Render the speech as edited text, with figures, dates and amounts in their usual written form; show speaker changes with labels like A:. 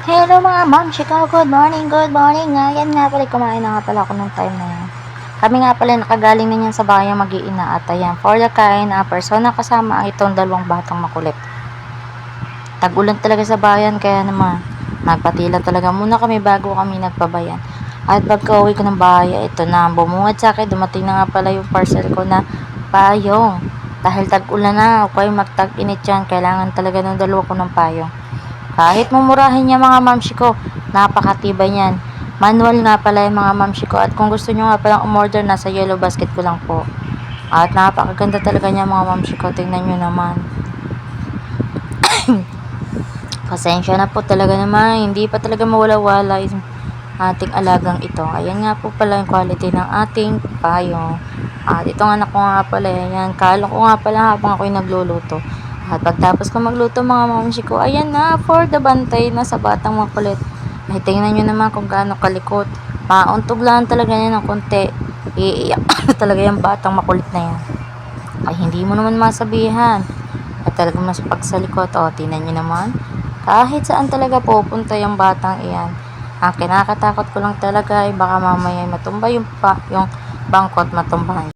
A: Hello mga ma'am, Chicago, good morning, good morning. Yan nga pala, kumain na nga pala ako ng time na yan. Kami nga pala nakagaling na yan sa bayan mag-iina at ayan, for the kain na persona kasama ang itong dalawang batang makulit. Tag-ulan talaga sa bayan kaya naman nagpatila talaga muna kami bago kami nagpabayan. At pagka uwi ko ng bahay, ito na, bumungad sa akin, dumating na nga pala yung parcel ko na payong. Dahil tag-ulan na, okay, magtag-init yan, kailangan talaga ng dalawa ko ng payong. Kahit mumurahin niya mga mamshi ko, napakatibay niyan. Manual nga pala yung mga mamshi ko. At kung gusto nyo nga palang umorder, nasa yellow basket ko lang po. At napakaganda talaga niya mga mamshi ko. Tingnan nyo naman. Pasensya na po talaga naman. Hindi pa talaga mawala-wala yung ating alagang ito. Ayan nga po pala yung quality ng ating payong. At itong anak ko nga pala, ayan, kalo ko nga pala habang ako'y nagluluto. At pagtapos ko magluto mga mamsi ko, ayan na, for the bantay na sa batang makulit. Ay, tingnan nyo naman kung gaano kalikot. Pauntog lang talaga niya ng konti. Iiyak talaga yung batang makulit na yan. Ay, hindi mo naman masabihan. At talagang mas pagsalikot. O, tingnan nyo naman. Kahit saan talaga pupunta yung batang iyan. Ang kinakatakot ko lang talaga ay baka mamaya matumba yung bangkot matumbahan.